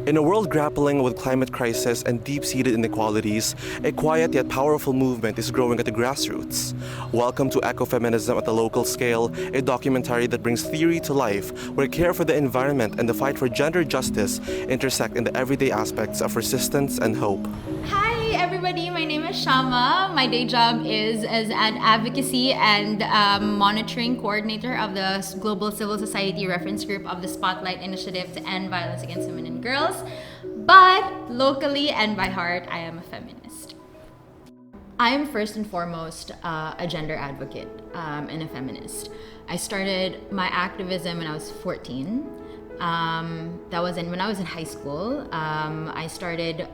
In a world grappling with climate crisis and deep-seated inequalities, a quiet yet powerful movement is growing at the grassroots. Welcome to Ecofeminism at the Local Scale, a documentary that brings theory to life, where care for the environment and the fight for gender justice intersect in the everyday aspects of resistance and hope. Hi everybody, my name is Shama. My day job is as an advocacy and monitoring coordinator of the Global Civil Society Reference Group of the Spotlight Initiative to End Violence Against Women and Girls. But locally and by heart, I am a feminist. I am first and foremost a gender advocate and a feminist. I started my activism when I was 14. That was when I was in high school. I started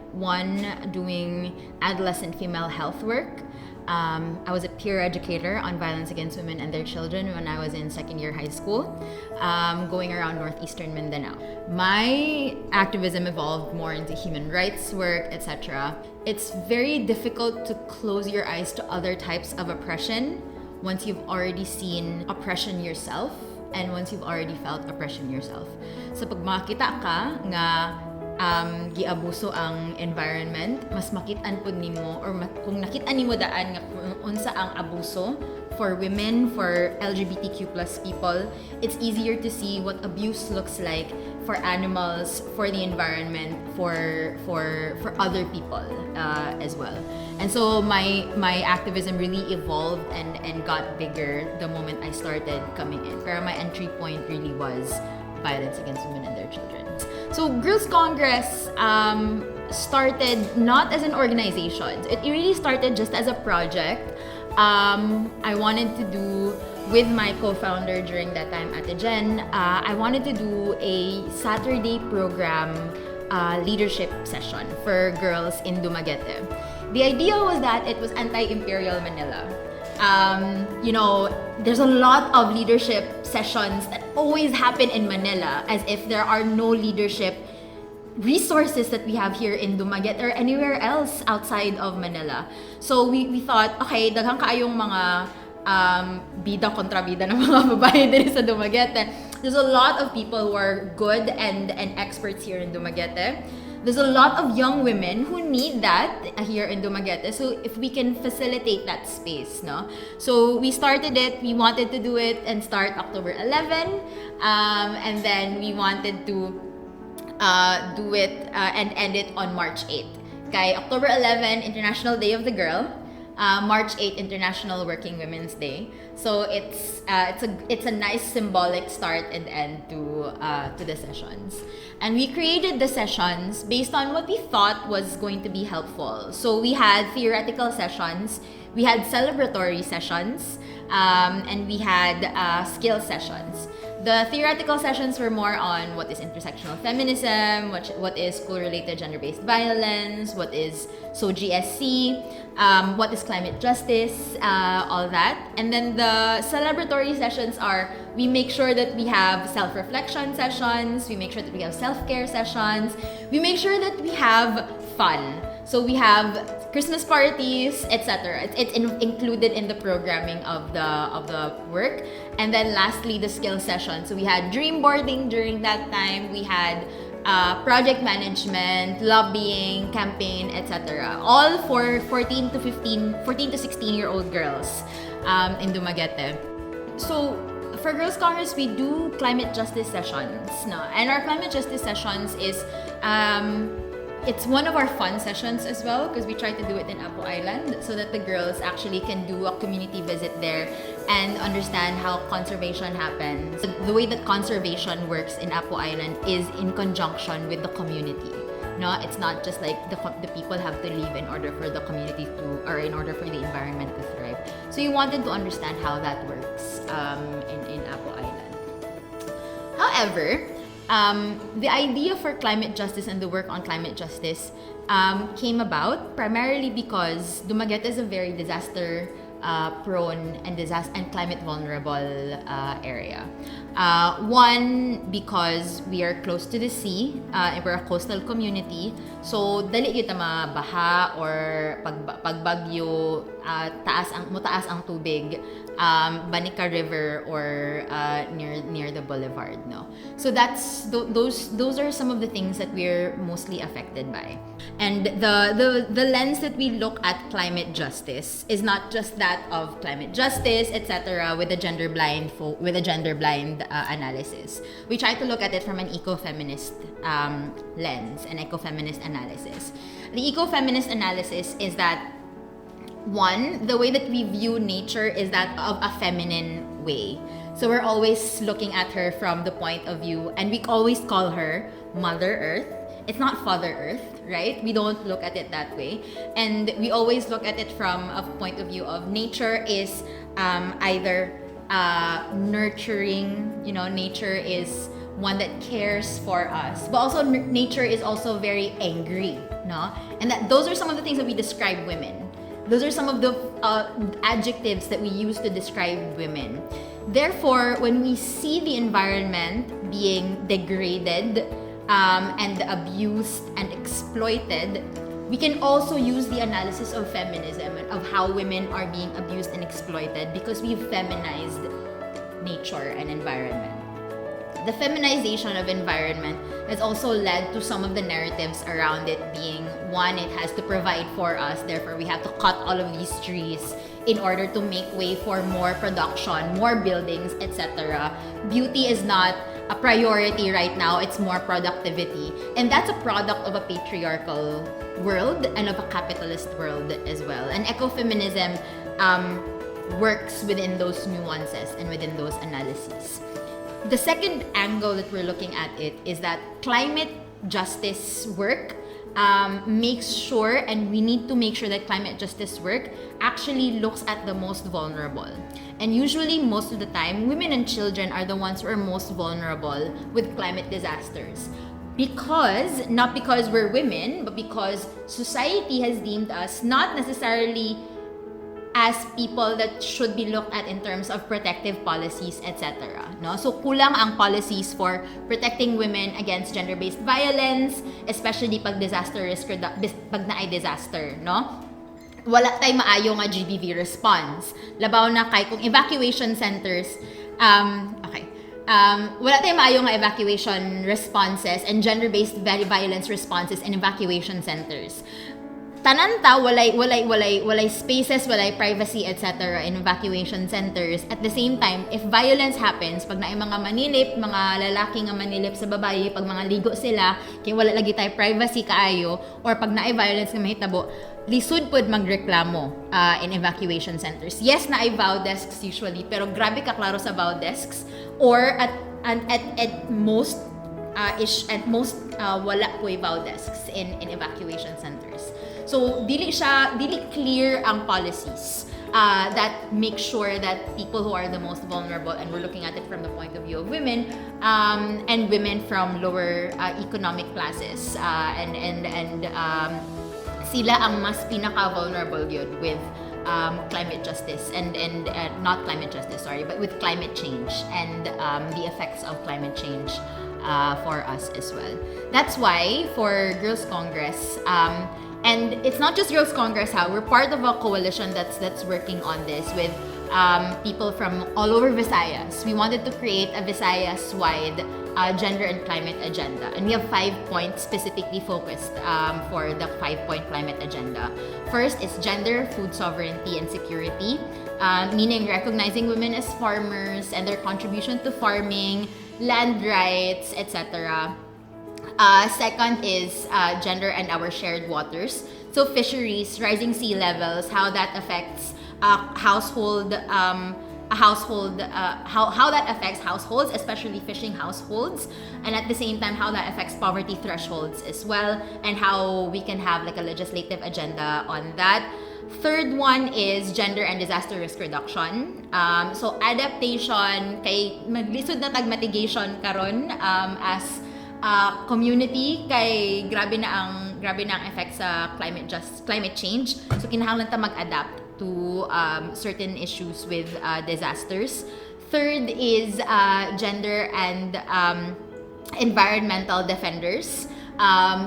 doing adolescent female health work. I was a peer educator on violence against women and their children when I was in second year high school, going around northeastern Mindanao. My activism evolved more into human rights work, etc. It's very difficult to close your eyes to other types of oppression once you've already seen oppression yourself and once you've already felt oppression yourself. So pag makita ka nga giabuso ang environment, mas makitaan pud nimo or kung nakita nimo daan nga unsa ang abuso for women, for LGBTQ plus people, it's easier to see what abuse looks like for animals, for the environment, for other people as well. And so my activism really evolved and got bigger the moment I started coming in. Pero my entry point really was violence against women and their children. So Girls Congress started not as an organization. It really started just as a project. I wanted to do with my co-founder during that time, Ate Jen, I wanted to do a Saturday program leadership session for girls in Dumaguete. The idea was that it was anti-imperial Manila. There's a lot of leadership sessions that always happen in Manila as if there are no leadership resources that we have here in Dumaguete or anywhere else outside of Manila. So we thought, okay, daghang kaayong mga bida kontra bida ng mga babae din sa Dumaguete. There's a lot of people who are good and experts here in Dumaguete. There's a lot of young women who need that here in Dumaguete. So if we can facilitate that space, no? So we started it, we wanted to do it and start October 11. And then we wanted to do it and end it on March 8. Okay, October 11, International Day of the Girl. March 8, International Working Women's Day. So it's a nice symbolic start and end to the sessions. And we created the sessions based on what we thought was going to be helpful. So we had theoretical sessions, we had celebratory sessions, and we had skill sessions. The theoretical sessions were more on what is intersectional feminism, what is school-related gender-based violence, what is GSC, what is climate justice, all that. And then the celebratory sessions are, we make sure that we have self-reflection sessions, we make sure that we have self-care sessions, we make sure that we have fun. So we have Christmas parties, etc. It's included in the programming of the work. And then lastly, the skill session. So we had dream boarding during that time. We had project management, lobbying, campaign, etc. All for 14 to 16-year-old girls in Dumaguete. So for Girls Congress, we do climate justice sessions. No? And our climate justice sessions is it's one of our fun sessions as well because we try to do it in Apo Island so that the girls actually can do a community visit there and understand how conservation happens. The way that conservation works in Apo Island is in conjunction with the community. No, it's not just like the people have to leave in order for the community or in order for the environment to thrive. So you wanted to understand how that works in Apo Island. However, the idea for climate justice and the work on climate justice came about primarily because Dumaguete is a very disaster prone and climate vulnerable area. One, because we are close to the sea, and we're a coastal community. So, dali yun na mabaha or pagbagyo, mataas ang tubig, Banica River or near the boulevard, no. So those are some of the things that we're mostly affected by. And the lens that we look at climate justice is not just that of climate justice, etc., with a gender blind analysis. We try to look at it from an ecofeminist lens, an ecofeminist analysis. The ecofeminist analysis is that, one, the way that we view nature is that of a feminine way. So we're always looking at her from the point of view, and we always call her Mother Earth. It's not Father Earth, right? We don't look at it that way. And we always look at it from a point of view of nature is either nurturing, nature is one that cares for us, but also nature is also very angry, no? And those are some of the things that we describe women. Those are some of the adjectives that we use to describe women. Therefore, when we see the environment being degraded and abused and exploited, we can also use the analysis of feminism and of how women are being abused and exploited because we've feminized nature and environment. The feminization of environment has also led to some of the narratives around it being, one, it has to provide for us, therefore we have to cut all of these trees in order to make way for more production, more buildings, etc. Beauty is not a priority right now, it's more productivity. And that's a product of a patriarchal world and of a capitalist world as well. And ecofeminism works within those nuances and within those analyses. The second angle that we're looking at it is that climate justice work makes sure, and we need to make sure that climate justice work actually looks at the most vulnerable. And usually, most of the time, women and children are the ones who are most vulnerable with climate disasters. Not because we're women, but because society has deemed us not necessarily as people that should be looked at in terms of protective policies, etc. No? So kulang ang policies for protecting women against gender-based violence, especially pag disaster risk pag naay disaster, no? Wala tay maayo nga GBV response. Labaw na kay kung evacuation centers, wala tayong maayo nga evacuation responses and gender-based violence responses in evacuation centers. Tanan ta walay spaces, walay privacy, etc. in evacuation centers. At the same time, if violence happens, pag naay mga manilip, mga lalaki nga manilip sa babae, pag mga ligo sila, kay wala lagi tay privacy kaayo, or pag naay violence nga mahitabo, lisod pod magreklamo in evacuation centers. Yes, naay vow desks usually, pero grabe ka klaro sa vow desks, or at most wala po'y vow desks in evacuation centers. So dili clear ang policies that make sure that people who are the most vulnerable, and we're looking at it from the point of view of women and women from lower economic classes, and sila ang mas pinaka-vulnerable yun with climate justice and not climate justice, but with climate change and the effects of climate change for us as well. That's why for Girls Congress, and it's not just Girls Congress, we're part of a coalition that's working on this with people from all over Visayas. We wanted to create a Visayas-wide gender and climate agenda, and we have 5 points specifically focused for the 5-point climate agenda. First is gender, food sovereignty, and security, meaning recognizing women as farmers and their contribution to farming, land rights, etc. Second is gender and our shared waters. So fisheries, rising sea levels, how that affects how that affects households, especially fishing households, and at the same time how that affects poverty thresholds as well, and how we can have like a legislative agenda on that. Third one is gender and disaster risk reduction. So adaptation, kay maglisod na tag mitigation karon as community, kay grabe na ang effect sa climate change. So kinahanglan ta mag-adapt to certain issues with disasters. Third is gender and environmental defenders.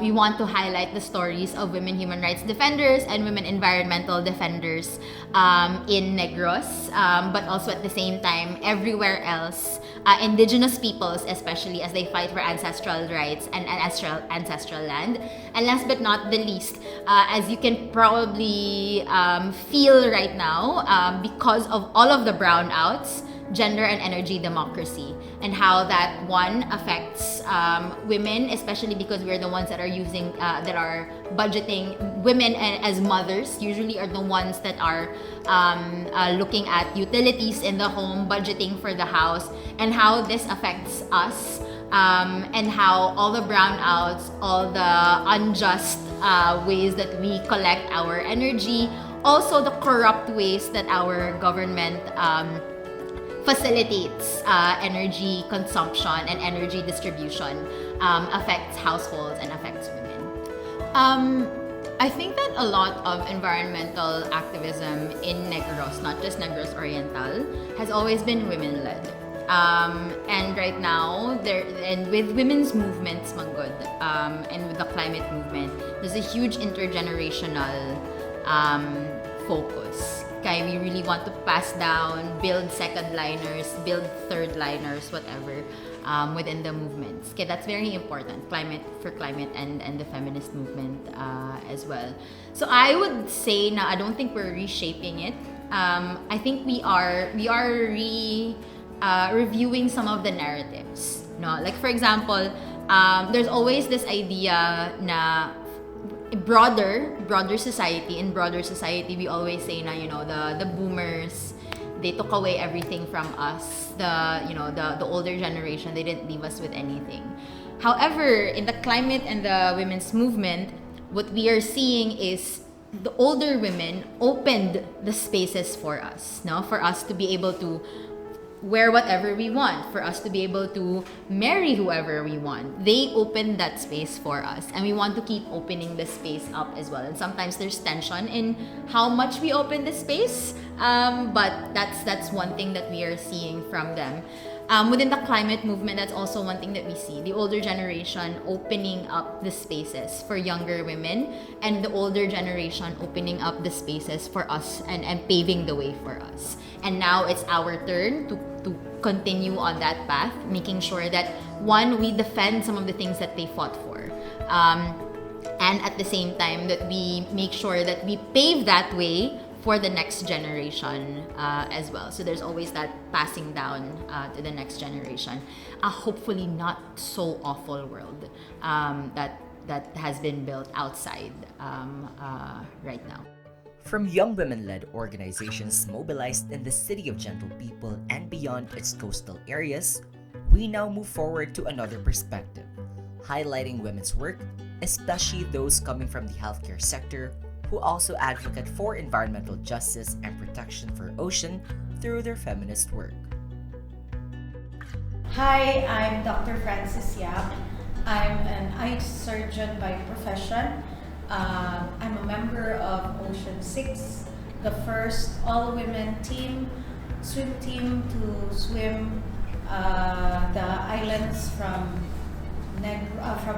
We want to highlight the stories of women human rights defenders and women environmental defenders in Negros, but also at the same time everywhere else, indigenous peoples especially, as they fight for ancestral rights and ancestral land. And last but not the least, as you can probably feel right now, because of all of the brownouts, gender and energy democracy, and how that one affects women, especially because we're the ones that are using that are budgeting. Women as mothers usually are the ones that are looking at utilities in the home, budgeting for the house, and how this affects us, and how all the brownouts, all the unjust ways that we collect our energy, also the corrupt ways that our government facilitates energy consumption and energy distribution, affects households and affects women. I think that a lot of environmental activism in Negros, not just Negros Oriental, has always been women-led. And right now, and with women's movements, Manggod, and with the climate movement, there's a huge intergenerational focus. Kaya we really want to pass down, build second liners, build third liners, whatever, within the movements. Okay, that's very important. Climate and the feminist movement as well. So I would say na I don't think we're reshaping it. I think we are reviewing some of the narratives. No, like for example, there's always this idea na broader society. In broader society, we always say na, you know, the boomers, they took away everything from us. The older generation, they didn't leave us with anything. However, in the climate and the women's movement, what we are seeing is the older women opened the spaces for us, no, for us to be able to wear whatever we want, for us to be able to marry whoever we want. They opened that space for us, and we want to keep opening the space up as well. And sometimes there's tension in how much we open the space, but that's one thing that we are seeing from them. Within the climate movement, that's also one thing that we see. The older generation opening up the spaces for younger women, and the older generation opening up the spaces for us and paving the way for us. And now it's our turn to continue on that path, making sure that, one, we defend some of the things that they fought for. And at the same time, that we make sure that we pave that way for the next generation as well. So there's always that passing down to the next generation. A hopefully not so awful world that has been built outside right now. From young women-led organizations mobilized in the City of Gentle People and beyond its coastal areas, we now move forward to another perspective, highlighting women's work, especially those coming from the healthcare sector, who also advocate for environmental justice and protection for ocean through their feminist work. Hi, I'm Dr. Francis Yap. I'm an eye surgeon by profession. I'm a member of Ocean 6, the first all-women swim team to swim the islands from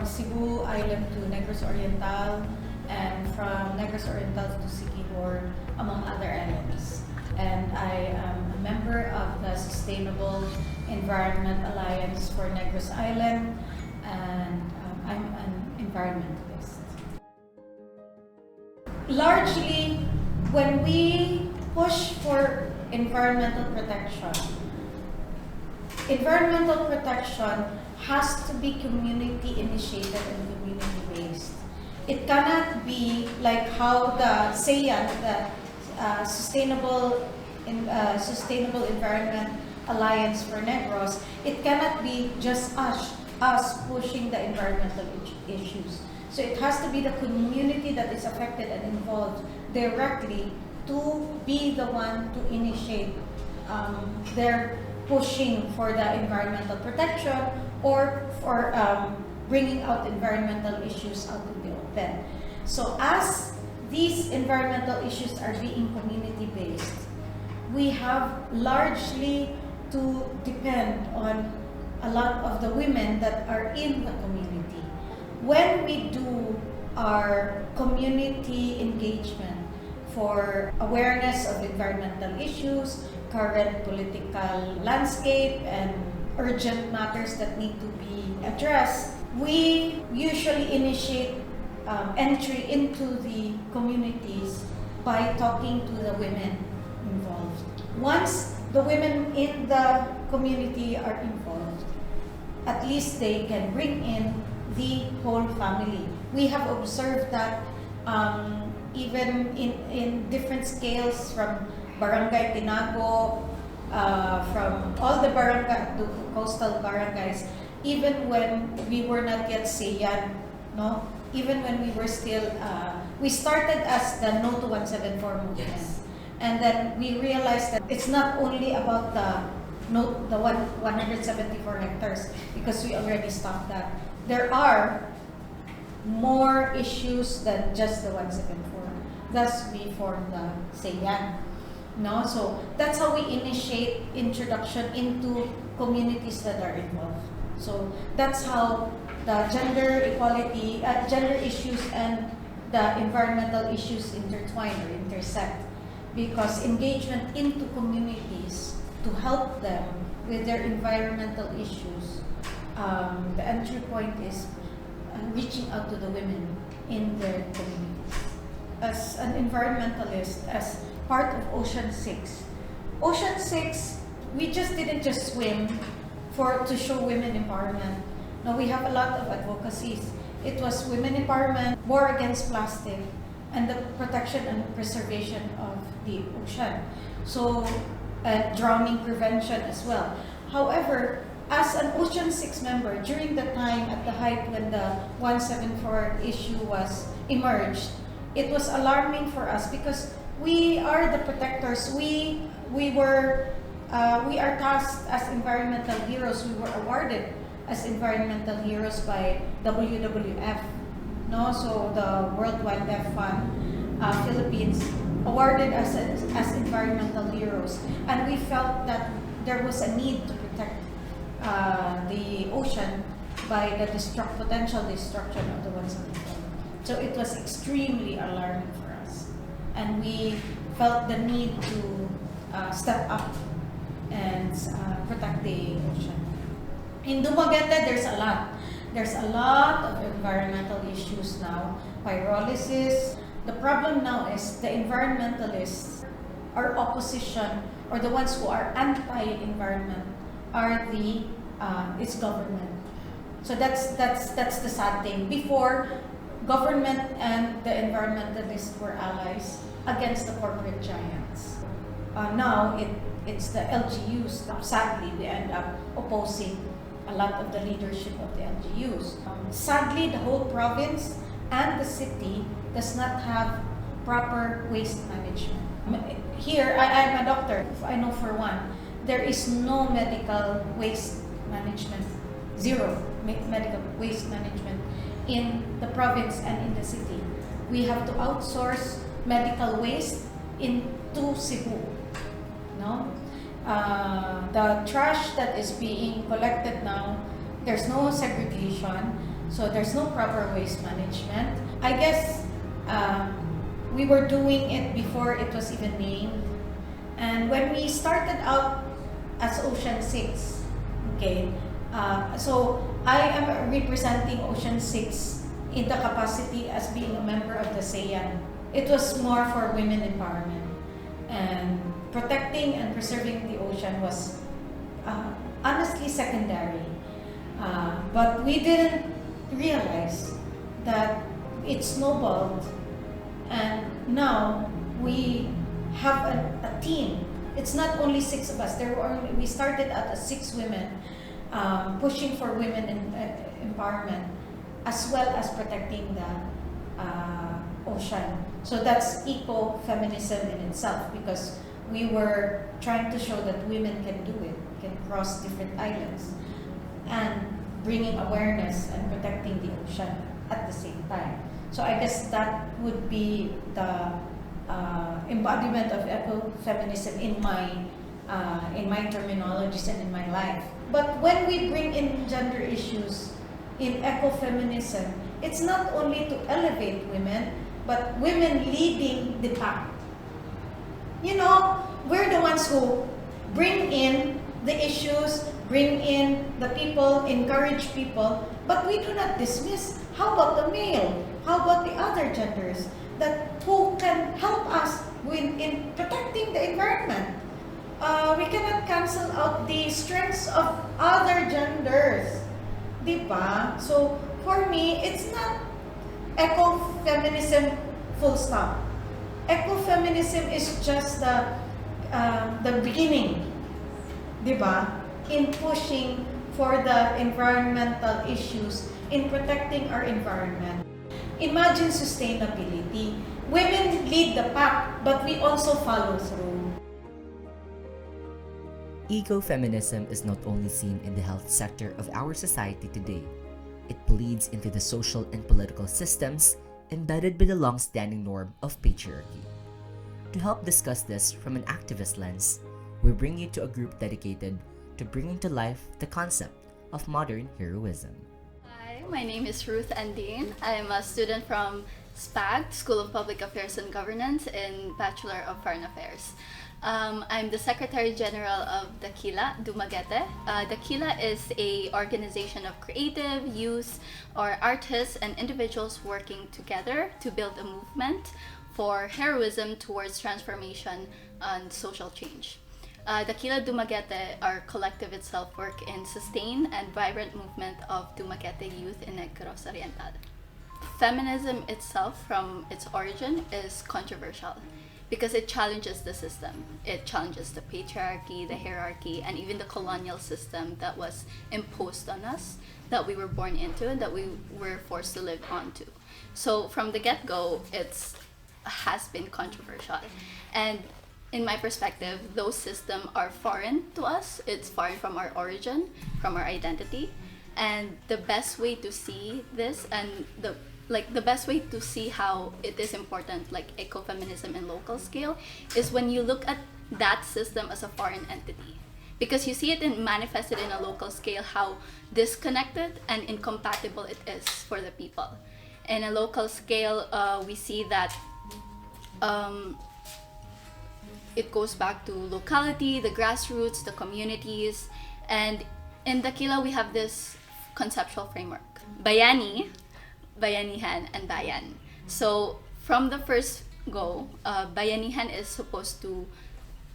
Cebu Island to Negros Oriental, and from Negros Oriental to Siquijor, among other islands. And I am a member of the Sustainable Environment Alliance for Negros Island, and I'm an environmentalist. Largely, when we push for environmental protection has to be community initiated and community based. It cannot be like how the SEIA, the Sustainable Environment Alliance for Negros, it cannot be just us pushing the environmental issues. So it has to be the community that is affected and involved directly to be the one to initiate their pushing for the environmental protection or for bringing out environmental issues out to the open. So as these environmental issues are being community-based, we have largely to depend on a lot of the women that are in the community. When we do our community engagement for awareness of environmental issues, current political landscape, and urgent matters that need to be addressed, we usually initiate entry into the communities by talking to the women involved. Once the women in the community are involved, at least they can bring in the whole family. We have observed that even in different scales, from Barangay Tinago, from all the coastal barangays, even when we were not yet Sayan, no? Even when we were still, we started as the No to 174 movement. Yes. And then we realized that it's not only about the 174 hectares, because we already stopped that. There are more issues than just the 174. Thus, we formed the Sayan. No, so that's how we initiate introduction into communities that are involved. So that's how the gender equality, gender issues and the environmental issues intertwine or intersect, because engagement into communities to help them with their environmental issues, the entry point is reaching out to the women in their communities. As an environmentalist, as part of Ocean 6, we just didn't just swim to show women empowerment. Now we have a lot of advocacies. It was women empowerment, war against plastic, and the protection and preservation of the ocean. So, drowning prevention as well. However, as an Ocean 6 member, during the time at the height when the 174 issue was emerged, it was alarming for us because we are the protectors. We are tasked as environmental heroes. We were awarded as environmental heroes by WWF, no? So the World Wildlife Fund, Philippines, awarded us as environmental heroes, and we felt that there was a need to protect the ocean by the potential destruction of the 174. So it was extremely alarming for us, and we felt the need to step up and protect the ocean. In Dumaguete, there's a lot. There's a lot of environmental issues now. Pyrolysis. The problem now is the environmentalists, our opposition, or the ones who are anti-environment, are it's government. So that's the sad thing. Before, government and the environmentalists were allies against the corporate giants. Now it's the LGUs. Sadly, we end up opposing a lot of the leadership of the LGUs. Sadly, the whole province and the city does not have proper waste management. Here, I'm a doctor. I know for one, there is no medical waste management, zero medical waste management in the province and in the city. We have to outsource medical waste into Cebu. No? The trash that is being collected now, there's no segregation, so there's no proper waste management. I guess we were doing it before it was even named. And when we started out as Ocean 6, okay, so I am representing Ocean 6 in the capacity as being a member of the SEAN. It was more for women empowerment, and protecting and preserving the ocean was honestly secondary. But we didn't realize that it snowballed, and now we have a team. It's not only 6 of us. We started out as 6 women, pushing for women empowerment, as well as protecting the ocean. So that's eco-feminism in itself, because we were trying to show that women can do it, can cross different islands, and bringing awareness and protecting the ocean at the same time. So I guess that would be the embodiment of ecofeminism in my in my terminologies and in my life. But when we bring in gender issues in ecofeminism, it's not only to elevate women, but women leading the pack. You know, we're the ones who bring in the issues, bring in the people, encourage people, but we do not dismiss. How about the male? How about the other genders that who can help us in protecting the environment? We cannot cancel out the strengths of other genders. Diba? So, for me, it's not ecofeminism full stop. Ecofeminism is just the beginning, diba? In pushing for the environmental issues, in protecting our environment. Imagine sustainability. Women lead the pack, but we also follow through. Ecofeminism is not only seen in the health sector of our society today, it bleeds into the social and political systems embedded by the long-standing norm of patriarchy. To help discuss this from an activist lens, we bring you to a group dedicated to bringing to life the concept of modern heroism. Hi, my name is Ruth Andine. I'm a student from SPAG, School of Public Affairs and Governance, in Bachelor of Foreign Affairs. I'm the Secretary General of Dakila Dumaguete. Dakila is a organization of creative, youth, or artists and individuals working together to build a movement for heroism towards transformation and social change. Dakila Dumaguete, our collective itself, work in sustained and vibrant movement of Dumaguete youth in Negros Oriental. Feminism itself, from its origin, is controversial because it challenges the system. It challenges the patriarchy, the hierarchy, and even the colonial system that was imposed on us, that we were born into, and that we were forced to live onto. So from the get-go, has been controversial. And in my perspective, those systems are foreign to us. It's foreign from our origin, from our identity. And the best way to see this, and the best way to see how it is important, like ecofeminism in local scale, is when you look at that system as a foreign entity. Because you see it manifested in a local scale, how disconnected and incompatible it is for the people. In a local scale, we see that it goes back to locality, the grassroots, the communities, and in Dakila we have this conceptual framework: bayani, bayanihan, and bayan. So from the first go, bayanihan is supposed to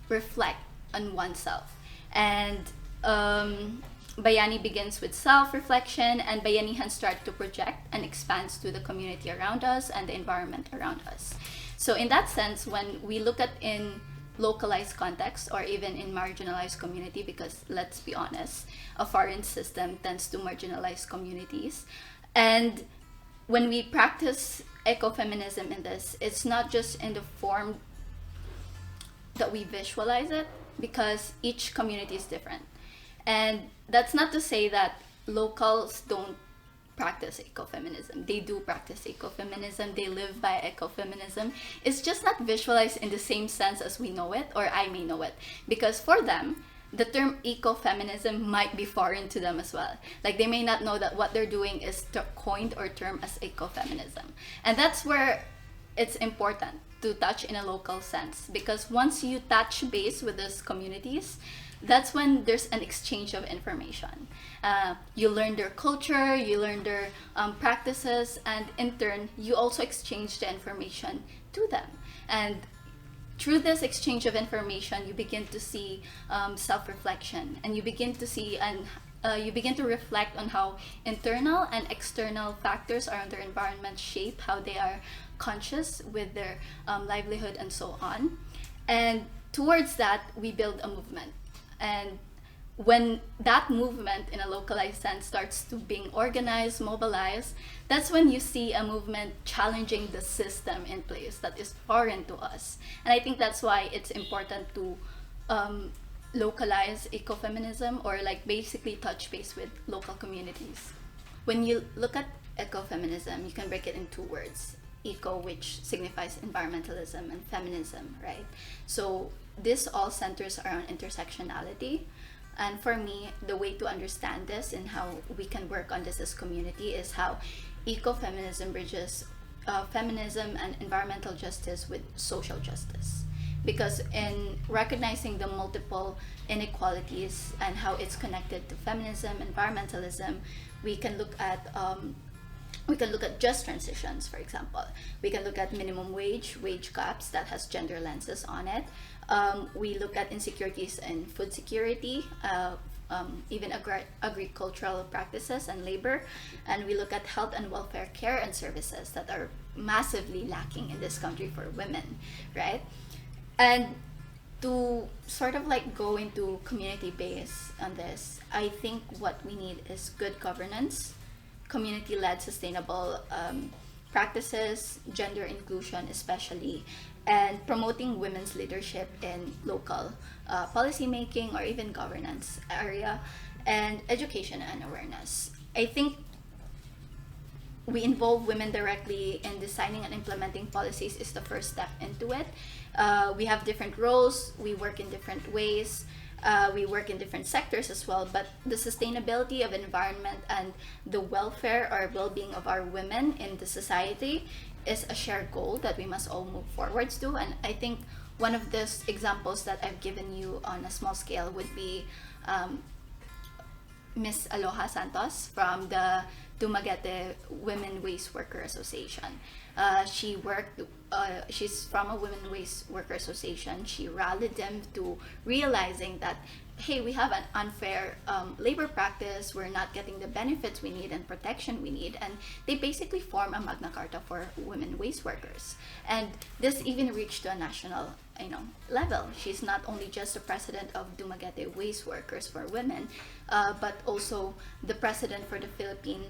reflect on oneself, and bayani begins with self-reflection, and bayanihan start to project and expands to the community around us and the environment around us. So in that sense, when we look at in localized context or even in marginalized community, because let's be honest, a foreign system tends to marginalize communities, and when we practice ecofeminism in this, it's not just in the form that we visualize it, because each community is different. And that's not to say that locals don't practice ecofeminism. They do practice ecofeminism. They live by ecofeminism. It's just not visualized in the same sense as we know it, or I may know it. Because for them, the term ecofeminism might be foreign to them as well. Like, they may not know that what they're doing is coined or termed as ecofeminism. And that's where it's important to touch in a local sense, because once you touch base with these communities, that's when there's an exchange of information. You learn their culture, you learn their practices, and in turn, you also exchange the information to them. And through this exchange of information, you begin to see self-reflection, and you begin to see and you begin to reflect on how internal and external factors around their environment shape how they are conscious with their livelihood and so on. And towards that, we build a movement. And when that movement in a localized sense starts to being organized, mobilized, that's when you see a movement challenging the system in place that is foreign to us. And I think that's why it's important to localize ecofeminism, or like basically touch base with local communities. When you look at ecofeminism, you can break it in two words: eco, which signifies environmentalism, and feminism, right? So this all centers around intersectionality. And for me, the way to understand this and how we can work on this as community is how ecofeminism bridges feminism and environmental justice with social justice. Because in recognizing the multiple inequalities and how it's connected to feminism, environmentalism, we can look at just transitions, for example. We can look at minimum wage gaps that has gender lenses on it. We look at insecurities in food security, even agricultural practices and labor. And we look at health and welfare care and services that are massively lacking in this country for women, right? And to sort of like go into community base on this, I think what we need is good governance, community-led sustainable practices, gender inclusion especially, and promoting women's leadership in local policy making or even governance area, and education and awareness. I think we involve women directly in designing and implementing policies is the first step into it. We have different roles, we work in different ways, we work in different sectors as well, but the sustainability of environment and the welfare or well-being of our women in the society is a shared goal that we must all move forwards to. And I think one of those examples that I've given you on a small scale would be Miss Aloha Santos from the Dumaguete Women Waste Worker Association. She's from a Women Waste Worker Association. She rallied them to realizing that, hey, we have an unfair labor practice, we're not getting the benefits we need and protection we need, and they basically form a Magna Carta for women waste workers. And this even reached to a national level. She's not only just the president of Dumaguete Waste Workers for Women, but also the president for the Philippine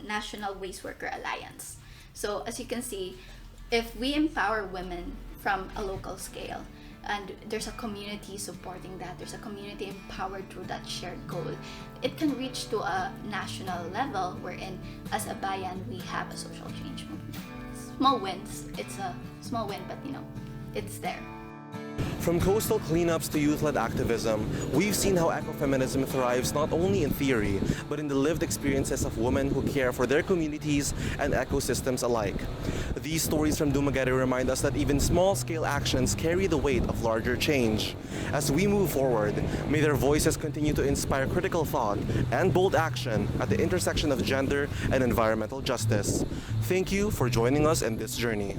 National Waste Worker Alliance. So as you can see, if we empower women from a local scale, and there's a community supporting that, there's a community empowered through that shared goal, it can reach to a national level wherein as a bayan we have a social change movement. Small wins, it's a small win, but it's there. From coastal cleanups to youth-led activism, we've seen how ecofeminism thrives not only in theory, but in the lived experiences of women who care for their communities and ecosystems alike. These stories from Dumaguete remind us that even small-scale actions carry the weight of larger change. As we move forward, may their voices continue to inspire critical thought and bold action at the intersection of gender and environmental justice. Thank you for joining us in this journey.